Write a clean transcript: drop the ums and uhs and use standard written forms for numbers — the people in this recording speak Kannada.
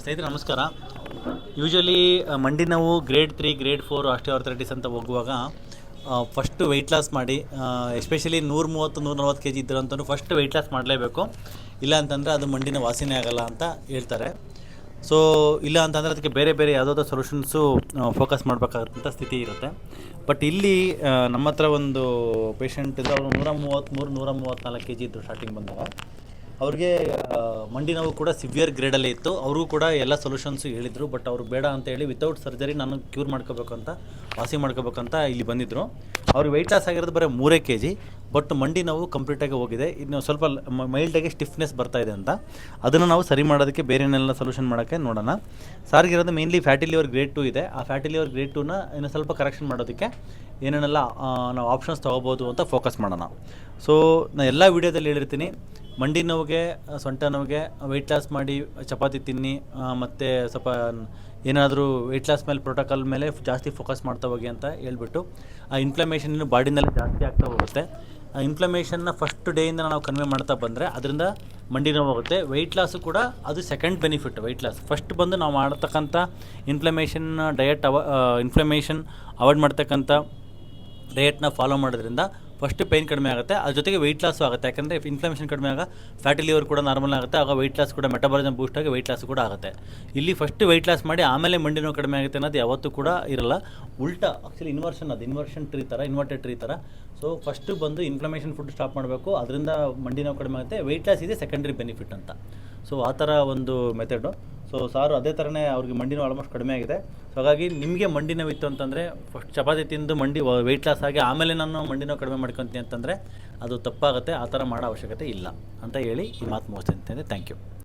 ಸ್ನೇಹಿತರೆ ನಮಸ್ಕಾರ. ಯೂಶ್ವಲಿ ಮಂಡಿ ನೋವು ಗ್ರೇಡ್ 3 ಗ್ರೇಡ್ 4 ಆಸ್ಟಿಯೋಆರ್ಥರೈಟಿಸ್ ಅಂತ ಹೋಗುವಾಗ ಫಸ್ಟು ವೆಯ್ಟ್ ಲಾಸ್ ಮಾಡಿ, ಎಸ್ಪೆಷಲಿ 130-140 kg ಇದ್ರಂತೂ ಫಸ್ಟ್ ವೆಯ್ಟ್ ಲಾಸ್ ಮಾಡಲೇಬೇಕು. ಇಲ್ಲ ಅಂತಂದರೆ ಅದು ಮಂಡಿನ ವಾಸಿನೇ ಆಗಲ್ಲ ಅಂತ ಹೇಳ್ತಾರೆ. ಸೊ ಇಲ್ಲ ಅಂತಂದರೆ ಅದಕ್ಕೆ ಬೇರೆ ಬೇರೆ ಯಾವುದಾದ್ರೂ ಸೊಲ್ಯೂಷನ್ಸು ಫೋಕಸ್ ಮಾಡಬೇಕಾದಂಥ ಸ್ಥಿತಿ ಇರುತ್ತೆ. ಬಟ್ ಇಲ್ಲಿ ನಮ್ಮ ಹತ್ರ ಒಂದು ಪೇಷಂಟ್ ಇದ್ದರು. ಅವರು 133-134 kg ಇದ್ದರು ಸ್ಟಾರ್ಟಿಂಗ್ ಬಂದಾಗ. ಅವ್ರಿಗೆ ಮಂಡಿ ನೋವು ಕೂಡ ಸಿವಿಯರ್ ಗ್ರೇಡಲ್ಲೇ ಇತ್ತು. ಅವರು ಕೂಡ ಎಲ್ಲ ಸೊಲ್ಯೂಷನ್ಸು ಹೇಳಿದರು. ಬಟ್ ಅವರು ಬೇಡ ಅಂತ ಹೇಳಿ ವಿತೌಟ್ ಸರ್ಜರಿ ನಾನು ಕ್ಯೂರ್ ಮಾಡ್ಕೋಬೇಕಂತ, ವಾಸಿ ಮಾಡ್ಕೋಬೇಕಂತ ಇಲ್ಲಿ ಬಂದಿದ್ದರು. ಅವ್ರಿಗೆ ವೆಯ್ಟ್ ಲಾಸ್ ಆಗಿರೋದು ಬರೀ 3 kg. ಬಟ್ ಮಂಡಿ ನೋವು ಕಂಪ್ಲೀಟಾಗಿ ಹೋಗಿದೆ. ಇನ್ನು ಸ್ವಲ್ಪ ಮೈಲ್ಡಾಗಿ ಸ್ಟಿಫ್ನೆಸ್ ಬರ್ತಾಯಿದೆ ಅಂತ. ಅದನ್ನು ನಾವು ಸರಿ ಮಾಡೋದಕ್ಕೆ ಬೇರೆನೆಲ್ಲ ಸೊಲ್ಯೂಷನ್ ಮಾಡೋಕ್ಕೆ ನೋಡೋಣ. ಸಾರಿಗಿರೋದು ಮೇನ್ಲಿ ಫ್ಯಾಟಿ ಲಿವರ್ ಗ್ರೇಡ್ 2 ಇದೆ. ಆ ಫ್ಯಾಟಿ ಲಿವರ್ ಗ್ರೇಡ್ 2ನ ಇನ್ನು ಸ್ವಲ್ಪ ಕರೆಕ್ಷನ್ ಮಾಡೋದಕ್ಕೆ ಏನೇನೆಲ್ಲ ನಾವು ಆಪ್ಷನ್ಸ್ ತೊಗೋಬೋದು ಅಂತ ಫೋಕಸ್ ಮಾಡೋಣ. ಸೊ ನಾನು ಎಲ್ಲ ವೀಡಿಯೋದಲ್ಲಿ ಹೇಳಿರ್ತೀನಿ, ಮಂಡಿ ನೋವಿಗೆ, ಸೊಂಟ ನೋವಿಗೆ ವೆಯ್ಟ್ ಲಾಸ್ ಮಾಡಿ ಚಪಾತಿ ತಿನ್ನಿ, ಮತ್ತು ಸ್ವಲ್ಪ ಏನಾದರೂ ವೆಯ್ಟ್ ಲಾಸ್ ಮೇಲೆ ಪ್ರೋಟೋಕಾಲ್ ಮೇಲೆ ಜಾಸ್ತಿ ಫೋಕಸ್ ಮಾಡ್ತಾ ಹೋಗಿ ಅಂತ ಹೇಳ್ಬಿಟ್ಟು, ಆ ಇನ್ಫ್ಲಮೇಷನ್ ಇನ್ನು ಬಾಡಿನಲ್ಲಿ ಜಾಸ್ತಿ ಆಗ್ತಾ ಹೋಗುತ್ತೆ. ಆ ಇನ್ಫ್ಲಮೇಷನ್ನ ಫಸ್ಟ್ ಡೇಯಿಂದ ನಾವು ಕಡಿಮೆ ಮಾಡ್ತಾ ಬಂದರೆ ಅದರಿಂದ ಮಂಡಿ ನೋವು ಹೋಗುತ್ತೆ. ವೆಯ್ಟ್ ಲಾಸು ಕೂಡ ಅದು second benefit. Weight loss first ಬಂದು ನಾವು ಮಾಡ್ತಕ್ಕಂಥ ಇನ್ಫ್ಲಮೇಷನ್ ಇನ್ಫ್ಲಮೇಷನ್ ಅವಾಯ್ಡ್ ಮಾಡ್ತಕ್ಕಂಥ ಡಯಟ್ನ ಫಾಲೋ ಮಾಡೋದ್ರಿಂದ ಫಸ್ಟ್ ಪೇಯ್ನ್ ಕಡಿಮೆ ಆಗುತ್ತೆ. ಅದ್ರ ಜೊತೆಗೆ ವೆಯ್ಟ್ ಲಾಸು ಆಗುತ್ತೆ. ಯಾಕಂದರೆ ಇನ್ಫ್ಲಮೇಷನ್ ಕಡಿಮೆ ಆಗ ಫ್ಯಾಟಿ ಲಿವರ್ ಕೂಡ ನಾರ್ಮಲ್ ಆಗುತ್ತೆ. ಆಗ ವೆಯ್ಟ್ ಲಾಸ್ ಕೂಡ ಮೆಟಬಾಲಿಸಮ್ ಬೂಸ್ಟ್ ಆಗಿ ವೆಯ್ಟ್ ಲಾಸ್ ಕೂಡ ಆಗುತ್ತೆ. ಇಲ್ಲಿ ಫಸ್ಟ್ ವೆಯ್ಟ್ ಲಾಸ್ ಮಾಡಿ ಆಮೇಲೆ ಮಂಡಿ ನೋವು ಕಡಿಮೆ ಆಗುತ್ತೆ ಅನ್ನೋದು ಯಾವತ್ತೂ ಕೂಡ ಇರಲ್ಲ. ಉಲ್ಟಾ ಆ್ಯಕ್ಚುಲಿ ಇನ್ವರ್ಷನ್ ಟ್ರೀ ಥರ, ಇನ್ವರ್ಟೆಡ್ ಟ್ರೀ ಥರ. ಸೊ ಫಸ್ಟು ಬಂದು ಇನ್ಫ್ಲಮೇಷನ್ ಫುಡ್ ಸ್ಟಾಪ್ ಮಾಡಬೇಕು. ಅದರಿಂದ ಮಂಡಿ ನೋವು ಕಡಿಮೆ ಆಗುತ್ತೆ. ವೆಯ್ಟ್ ಲಾಸ್ ಇದೆ ಸೆಕೆಂಡ್ರಿ ಬೆನಿಫಿಟ್ ಅಂತ. ಸೊ ಆ ಥರ ಒಂದು ಮೆಥಡು. ಸೊ ಸಾರು ಅದೇ ಥರನೇ ಅವ್ರಿಗೆ ಮಂಡಿ ನೋವು ಆಲ್ಮೋಸ್ಟ್ ಕಡಿಮೆ ಆಗಿದೆ. ಸೊ ಹಾಗಾಗಿ ನಿಮಗೆ ಮಂಡಿ ನೋವು ಇತ್ತು ಅಂತಂದರೆ ಫಸ್ಟ್ ಚಪಾತಿ ತಿಂದು ವೆಯ್ಟ್ ಲಾಸ್ ಆಗಿ ಆಮೇಲೆ ನಾನು ಮಂಡಿ ನೋವು ಕಡಿಮೆ ಮಾಡ್ಕೊತೀನಿ ಅಂತಂದರೆ ಅದು ತಪ್ಪಾಗುತ್ತೆ. ಆ ಥರ ಮಾಡೋ ಅವಶ್ಯಕತೆ ಇಲ್ಲ ಅಂತ ಹೇಳಿ ಈ ಮಾತು ಮುಗಿಸ್ತೀನಿ. Thank you.